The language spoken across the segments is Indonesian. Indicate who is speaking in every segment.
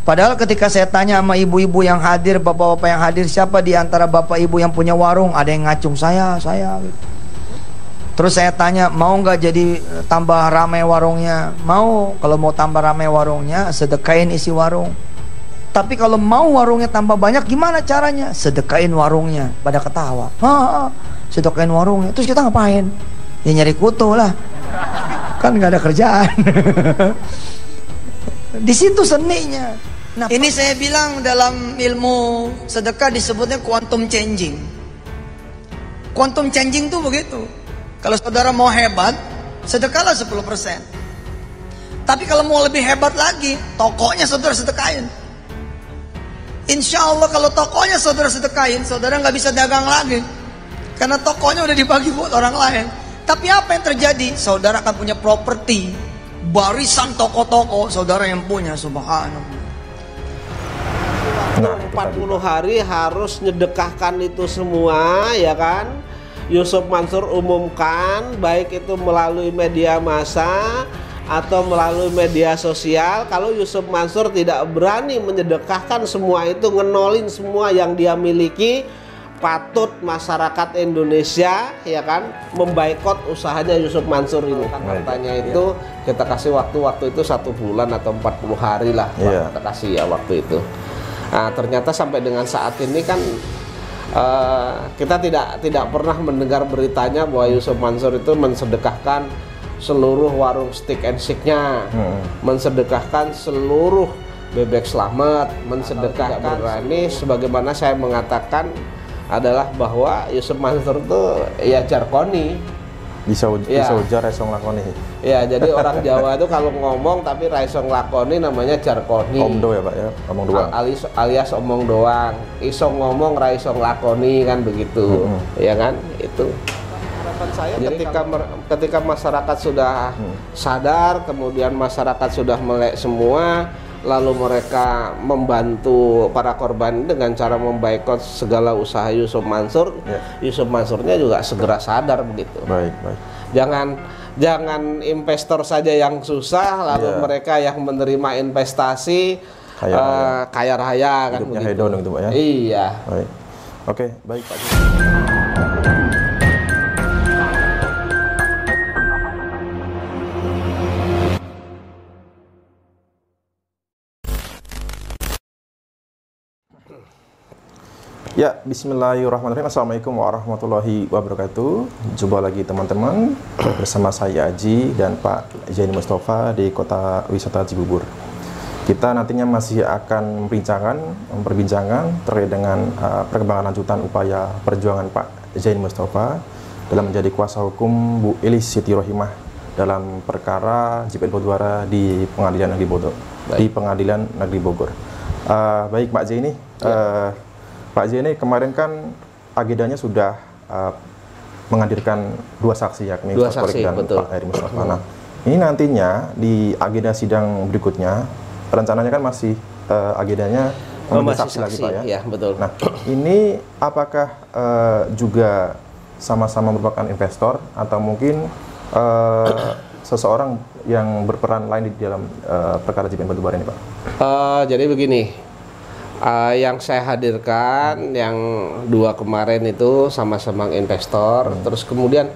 Speaker 1: Padahal ketika saya tanya sama ibu-ibu yang hadir, bapak-bapak yang hadir, siapa di antara bapak ibu yang punya warung? Ada yang ngacung, saya gitu. Terus saya tanya, mau nggak jadi tambah ramai warungnya? Mau. Kalau mau tambah ramai warungnya, sedekain isi warung. Tapi kalau mau warungnya tambah banyak, gimana caranya? Sedekain warungnya. Pada ketawa. Sedekain warungnya. Terus kita ngapain? Ya nyari kutu lah. Kan nggak ada kerjaan. Di situ seninya. Nah, ini saya bilang dalam ilmu sedekah disebutnya quantum changing. Quantum changing tuh begitu. Kalau saudara mau hebat, sedekahlah 10%. Tapi kalau mau lebih hebat lagi, tokonya saudara sedekahin. Insya Allah kalau tokonya saudara sedekahin, saudara nggak bisa dagang lagi. Karena tokonya udah dibagi buat orang lain. Tapi apa yang terjadi? Saudara akan punya properti, barisan toko-toko saudara yang punya, subhanallah.
Speaker 2: Nah, 40 hari harus nyedekahkan itu semua, ya kan? Yusuf Mansur umumkan, baik itu melalui media massa atau melalui media sosial. Kalau Yusuf Mansur tidak berani menyedekahkan semua itu, ngenolin semua yang dia miliki, patut masyarakat Indonesia, ya kan, memboikot usahanya Yusuf Mansur ini. Katanya itu kita kasih waktu itu 1 bulan atau 40 hari lah, kita kasih ya waktu itu. Nah, ternyata sampai dengan saat ini kan kita tidak pernah mendengar beritanya bahwa Yusuf Mansur itu mensedekahkan seluruh warung steak and shake-nya, mensedekahkan seluruh bebek selamat, mensedekahkan. Berani, sebagaimana saya mengatakan adalah bahwa Yusuf Mansur itu ya jarkoni, bisa ujar raisong lakoni. Ya, jadi orang Jawa itu kalau ngomong tapi raisong lakoni namanya jarkoni. Omdo ya Pak ya, omong doang. Alias omong doang. Iso ngomong raisong lakoni kan begitu. Ya kan? Itu. Harapan saya jadi ketika masyarakat sudah sadar, kemudian masyarakat sudah melek semua, lalu mereka membantu para korban dengan cara memboikot segala usaha Yusuf Mansur. Yusuf Mansurnya juga segera sadar begitu. Baik. Jangan investor saja yang susah, lalu mereka yang menerima investasi kaya raya kan begitu. Hedon gitu Pak ya. Iya. Baik. Oke, baik Pak.
Speaker 3: Ya, bismillahirrahmanirrahim. Assalamualaikum warahmatullahi wabarakatuh. Jumpa lagi teman-teman bersama saya Aji dan Pak Zaini Mustafa di Kota Wisata Cibubur. Kita nantinya masih akan memperbincangkan terkait dengan perkembangan lanjutan upaya perjuangan Pak Zaini Mustafa dalam menjadi kuasa hukum Bu Elis Siti Rohimah dalam perkara JPN Bogor di Pengadilan Negeri Bogor. Baik Pak Zaini, Pak Zaini, kemarin kan agendanya sudah menghadirkan 2 saksi, yakni Ustaz Qorik dan Pak Heri Mustafa. Nah, ini nantinya di agenda sidang berikutnya, rencananya kan masih agendanya saksi lagi Pak ya? Iya, betul. Nah, ini apakah juga sama-sama merupakan investor atau mungkin seseorang yang berperan lain di dalam perkara JPN Batubara ini Pak?
Speaker 2: Jadi begini. Yang saya hadirkan yang 2 kemarin itu sama-sama investor, terus kemudian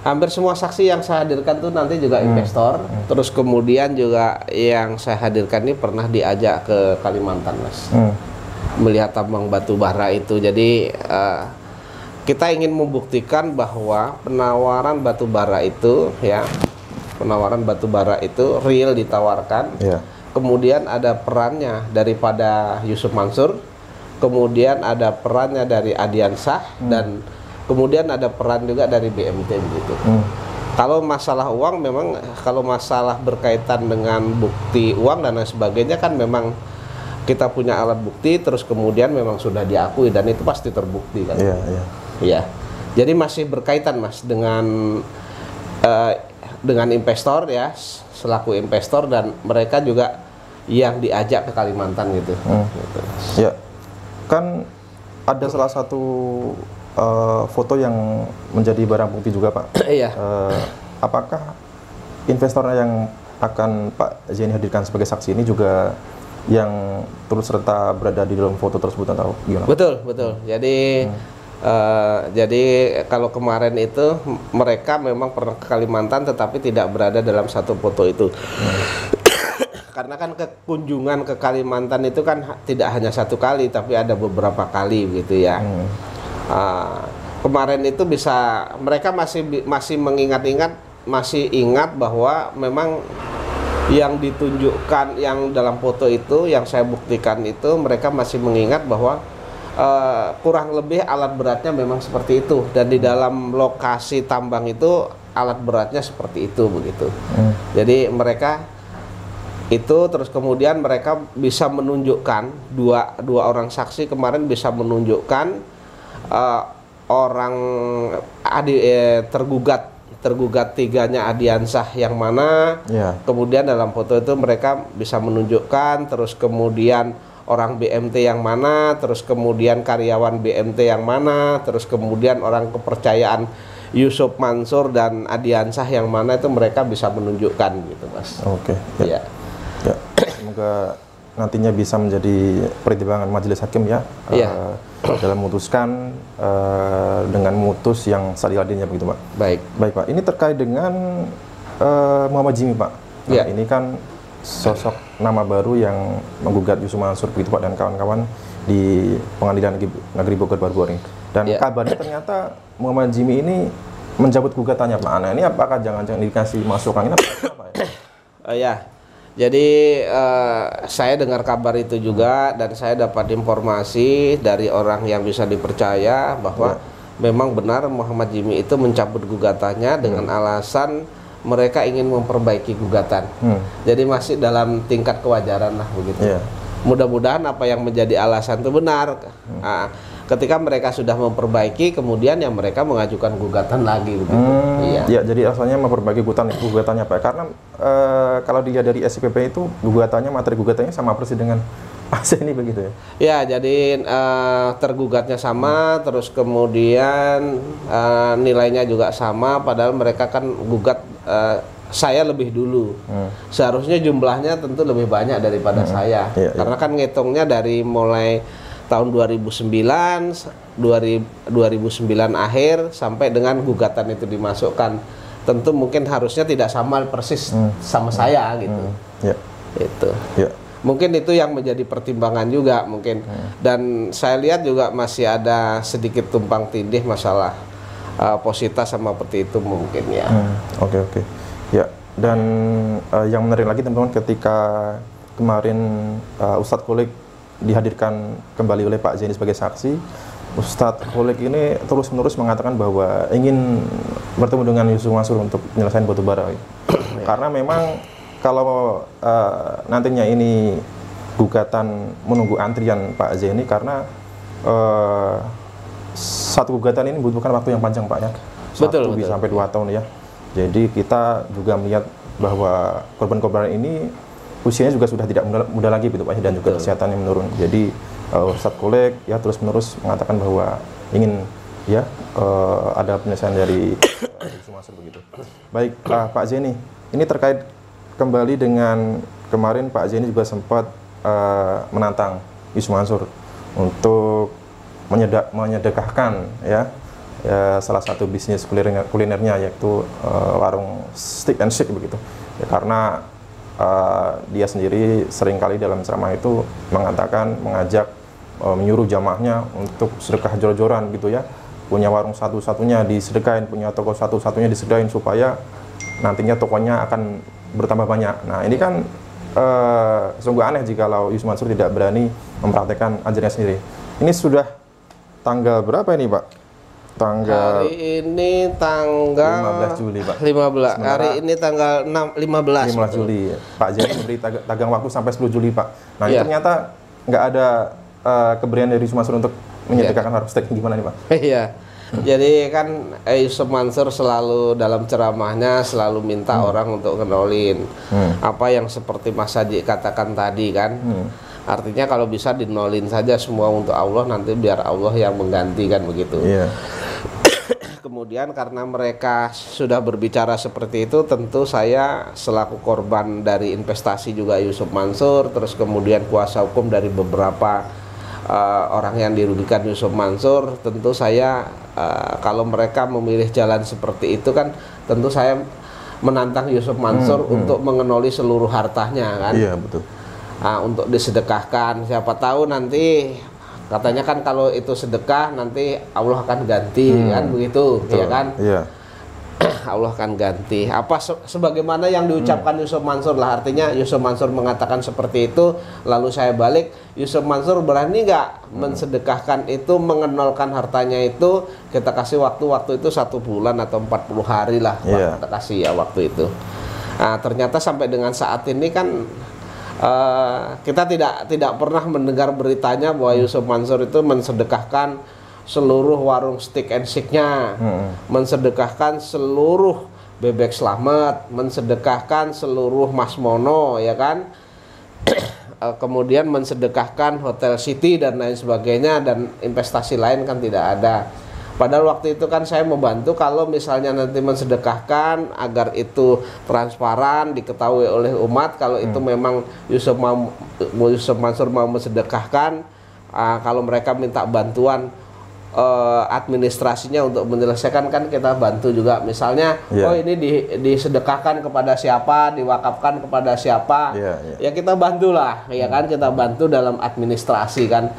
Speaker 2: hampir semua saksi yang saya hadirkan tuh nanti juga investor, terus kemudian juga yang saya hadirkan ini pernah diajak ke Kalimantan Mas, melihat tambang batu bara itu. Jadi kita ingin membuktikan bahwa penawaran batu bara itu real ditawarkan. Kemudian ada perannya daripada Yusuf Mansur, kemudian ada perannya dari Adiansah, dan kemudian ada peran juga dari BMT begitu. Kalau masalah uang, memang kalau masalah berkaitan dengan bukti uang dan lain sebagainya kan memang kita punya alat bukti, terus kemudian memang sudah diakui dan itu pasti terbukti kan. Iya. Jadi masih berkaitan Mas dengan investor ya, selaku investor, dan mereka juga yang diajak ke Kalimantan gitu.
Speaker 3: Ya, kan ada salah satu foto yang menjadi barang bukti juga Pak. Iya. Apakah investor yang akan Pak Zaini hadirkan sebagai saksi ini juga yang turut serta berada di dalam foto tersebut atau gimana?
Speaker 2: Betul. Jadi kalau kemarin itu mereka memang pernah ke Kalimantan tetapi tidak berada dalam satu foto itu. Karena kan kunjungan ke Kalimantan itu kan tidak hanya satu kali tapi ada beberapa kali gitu ya. Kemarin itu bisa mereka masih masih ingat bahwa memang yang ditunjukkan yang dalam foto itu yang saya buktikan itu mereka masih mengingat bahwa kurang lebih alat beratnya memang seperti itu dan di dalam lokasi tambang itu alat beratnya seperti itu begitu. Jadi mereka itu terus kemudian mereka bisa menunjukkan dua orang saksi kemarin bisa menunjukkan orang tergugat tiganya Adiansah yang mana, kemudian dalam foto itu mereka bisa menunjukkan, terus kemudian orang BMT yang mana, terus kemudian karyawan BMT yang mana, terus kemudian orang kepercayaan Yusuf Mansur dan Adiansah yang mana itu mereka bisa menunjukkan gitu Mas.
Speaker 3: Oke. Ya. Semoga nantinya bisa menjadi pertimbangan majelis hakim ya. Dalam memutuskan dengan memutus yang seadil-adilnya begitu Pak. Baik Pak, ini terkait dengan Muhammad Jimmy Pak. Ini kan sosok nama baru yang menggugat Yusuf Mansur begitu Pak dan kawan-kawan di Pengadilan Negeri Bogor baru-baru ini. Dan kabarnya ternyata Muhammad Jimmy ini mencabut gugatannya Pak. Nah ini apakah jangan-jangan dikasih masukan ini apa ya?
Speaker 2: Jadi saya dengar kabar itu juga dan saya dapat informasi dari orang yang bisa dipercaya bahwa memang benar Muhammad Jimmy itu mencabut gugatannya dengan alasan mereka ingin memperbaiki gugatan. Jadi masih dalam tingkat kewajaran lah begitu. Mudah-mudahan apa yang menjadi alasan itu benar. Ketika mereka sudah memperbaiki, kemudian yang mereka mengajukan gugatan lagi begitu.
Speaker 3: Ya, jadi asalnya memperbaiki gugatannya Pak. Karena kalau dilihat dari SPP itu materi gugatannya sama persis dengan AC ini begitu ya. Ya,
Speaker 2: jadi tergugatnya sama, terus kemudian nilainya juga sama. Padahal mereka kan gugat saya lebih dulu. Seharusnya jumlahnya tentu lebih banyak daripada saya. Karena kan ngitungnya dari mulai tahun 2009 akhir sampai dengan gugatan itu dimasukkan, tentu mungkin harusnya tidak sama persis sama saya gitu. Itu mungkin itu yang menjadi pertimbangan juga mungkin. Dan saya lihat juga masih ada sedikit tumpang tindih masalah Posita sama seperti itu mungkin ya.
Speaker 3: Oke. Ya, dan yang menarik lagi teman-teman ketika kemarin Ustadz Khulik dihadirkan kembali oleh Pak Zaini sebagai saksi, Ustadz Khulik ini terus-menerus mengatakan bahwa ingin bertemu dengan Yusuf Mansur untuk menyelesaikan batubara. Karena memang kalau nantinya ini gugatan menunggu antrian Pak Zaini karena satu gugatan ini membutuhkan waktu yang panjang Pak ya. Betul. Bisa sampai 2 tahun ya. Jadi kita juga melihat bahwa korban-korban ini usianya juga sudah tidak muda lagi gitu Pak dan juga kesehatannya menurun. Jadi Ustadz Khulik ya terus-menerus mengatakan bahwa ingin ya ada penyelesaian dari Yusuf Mansur begitu. Baik Pak Zaini, ini terkait kembali dengan kemarin Pak Zaini juga sempat menantang Yusuf Mansur untuk menyedekahkan ya salah satu bisnis kulinernya yaitu warung steak and shake begitu. Ya, karena dia sendiri seringkali dalam ceramah itu mengajak menyuruh jamaahnya untuk sedekah jor-joran gitu ya, punya warung satu-satunya disedekain, punya toko satu-satunya disedekain supaya nantinya tokonya akan bertambah banyak. Nah ini kan sungguh aneh jikalau Yusuf Mansur tidak berani mempraktekkan ajarannya sendiri. Ini sudah tanggal berapa ini Pak?
Speaker 2: Hari ini tanggal
Speaker 3: 15 Juli Pak.
Speaker 2: 15. Hari ini tanggal 15
Speaker 3: Juli. Pak Zaini memberi tanggang waktu sampai 10 Juli Pak. Nah ini ternyata nggak ada keberanian dari Yusuf Mansur untuk menyediakan harus steak gimana nih Pak?
Speaker 2: Iya. Jadi kan Yusuf Mansur selalu dalam ceramahnya selalu minta orang untuk ngenolin apa yang seperti Mas Haji katakan tadi kan. Artinya kalau bisa dinolin saja semua untuk Allah, nanti biar Allah yang menggantikan begitu. kemudian karena mereka sudah berbicara seperti itu, tentu saya selaku korban dari investasi juga Yusuf Mansur, terus kemudian kuasa hukum dari beberapa orang yang dirugikan Yusuf Mansur, tentu saya kalau mereka memilih jalan seperti itu kan, tentu saya menantang Yusuf Mansur untuk mengenoli seluruh hartanya kan.
Speaker 3: Iya, betul.
Speaker 2: Nah, untuk disedekahkan, siapa tahu nanti katanya kan kalau itu sedekah nanti Allah akan ganti kan begitu. Betul. Ya kan? Iya. Allah akan ganti. Apa sebagaimana yang diucapkan Yusuf Mansur lah, artinya Yusuf Mansur mengatakan seperti itu, lalu saya balik, Yusuf Mansur berani nggak mensedekahkan itu, mengenolkan hartanya itu, kita kasih waktu itu 1 bulan atau 40 hari lah, kita kasih ya waktu itu. Nah, ternyata sampai dengan saat ini kan kita tidak pernah mendengar beritanya bahwa Yusuf Mansur itu mensedekahkan seluruh warung steak and shake-nya, mensedekahkan seluruh Bebek Slamet, mensedekahkan seluruh Mas Mono, ya kan? Kemudian mensedekahkan Hotel City dan lain sebagainya, dan investasi lain kan tidak ada. Padahal waktu itu kan saya membantu kalau misalnya nanti mensedekahkan agar itu transparan, diketahui oleh umat kalau itu memang Yusuf Mansur mau mensedekahkan, kalau mereka minta bantuan administrasinya untuk menyelesaikan kan kita bantu juga, misalnya oh ini disedekahkan kepada siapa, diwakafkan kepada siapa, ya kita bantulah, ya kan, kita bantu dalam administrasi kan.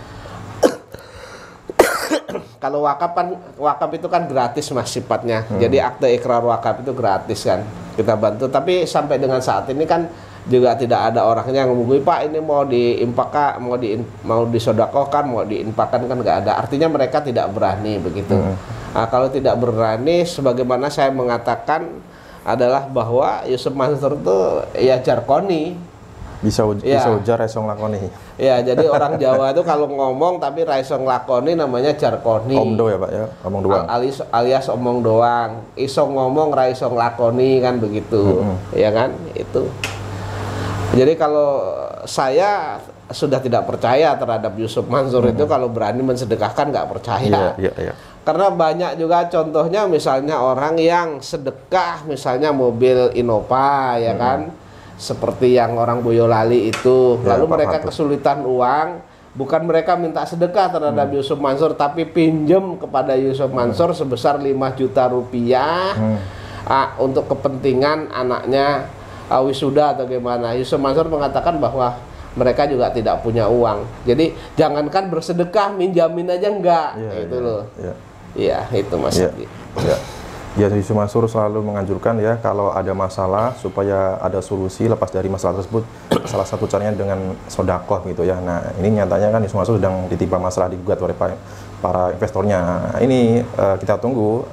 Speaker 2: Kalau wakaf itu kan gratis Mas sifatnya. Jadi akte ikrar wakaf itu gratis kan, kita bantu. Tapi sampai dengan saat ini kan juga tidak ada orangnya yang ngomong, Pak ini mau diimpakkan, mau disodakohkan, mau diinfakkan, kan nggak ada. Artinya mereka tidak berani begitu. Nah, kalau tidak berani, sebagaimana saya mengatakan adalah bahwa Yusuf Mansur itu ya jarkoni.
Speaker 3: Bisa ujar esong lakoni.
Speaker 2: Ya, jadi orang Jawa itu kalau ngomong tapi raisong lakoni namanya jarkoni.
Speaker 3: Omdo ya Pak ya, omong doang.
Speaker 2: Alias omong doang. Isong ngomong raisong lakoni kan begitu. Ya kan? Itu. Jadi kalau saya sudah tidak percaya terhadap Yusuf Mansur itu, kalau berani mensedekahkan nggak percaya. Karena banyak juga contohnya, misalnya orang yang sedekah misalnya mobil Innova, ya kan? Seperti yang orang Boyolali itu, lalu mereka kesulitan uang, bukan mereka minta sedekah terhadap Yusuf Mansur, tapi pinjam kepada Yusuf Mansur sebesar 5 juta rupiah untuk kepentingan anaknya wisuda atau gimana. Yusuf Mansur mengatakan bahwa mereka juga tidak punya uang, jadi jangankan bersedekah, minjamin aja enggak, itu loh. Iya, itu Mas.
Speaker 3: Ya, Yusuf Mansur selalu menganjurkan ya, kalau ada masalah supaya ada solusi lepas dari masalah tersebut, salah satu caranya dengan sodakoh gitu ya. Nah, ini nyatanya kan Yusuf Mansur sedang ditimpa masalah, digugat oleh para investornya. Nah, ini kita tunggu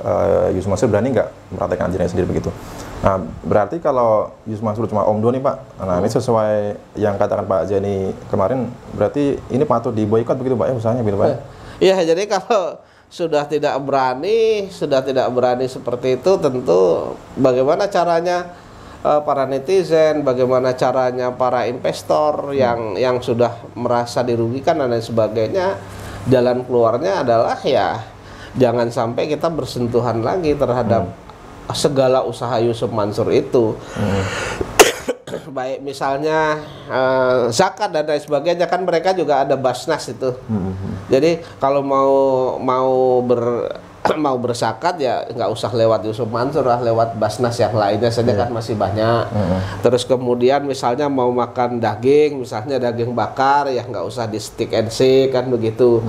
Speaker 3: Yusuf Mansur berani nggak mempraktekkan ajarannya sendiri begitu. Nah, berarti kalau Yusuf Mansur cuma omdo nih Pak, nah ini sesuai yang katakan Pak Jani kemarin, berarti ini patut diboikot begitu Pak ya, usahanya gitu Pak?
Speaker 2: Iya, jadi kalau sudah tidak berani seperti itu, tentu bagaimana caranya para netizen, bagaimana caranya para investor yang sudah merasa dirugikan dan lain sebagainya, jalan keluarnya adalah ya jangan sampai kita bersentuhan lagi terhadap segala usaha Yusuf Mansur itu. Baik misalnya zakat dan lain sebagainya, kan mereka juga ada Basnas itu. Jadi kalau mau berzakat ya nggak usah lewat Yusuf Mansur lah, lewat Basnas yang lainnya saja kan masih banyak. Terus kemudian misalnya mau makan daging, misalnya daging bakar, ya nggak usah di stick and shake kan begitu.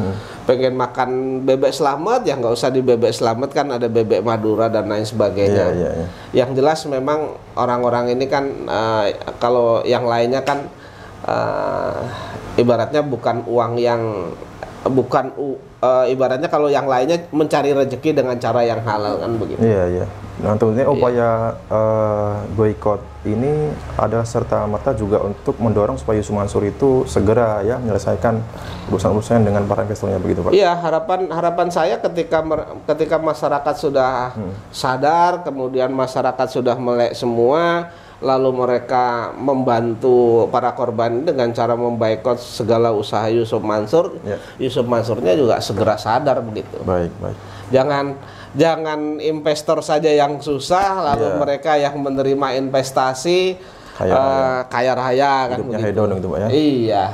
Speaker 2: Pengen makan bebek slamet ya nggak usah di bebek slamet, kan ada bebek Madura dan lain sebagainya. Yang jelas memang orang-orang ini kan kalau yang lainnya kan ibaratnya bukan uang yang ibaratnya kalau yang lainnya mencari rezeki dengan cara yang halal kan begitu.
Speaker 3: Iya. Nah, tentunya upaya boykot ini adalah serta merta juga untuk mendorong supaya Yusuf Mansur itu segera ya menyelesaikan urusan-urusan dengan para investornya begitu Pak.
Speaker 2: Iya, harapan saya ketika masyarakat sudah sadar, kemudian masyarakat sudah melek semua, lalu mereka membantu para korban dengan cara memboikot segala usaha Yusuf Mansur, Yusuf Mansurnya juga segera sadar begitu.
Speaker 3: Baik.
Speaker 2: Jangan investor saja yang susah, lalu mereka yang menerima investasi kaya raya kan begitu.
Speaker 3: Hedon gitu Pak ya.
Speaker 2: Iya.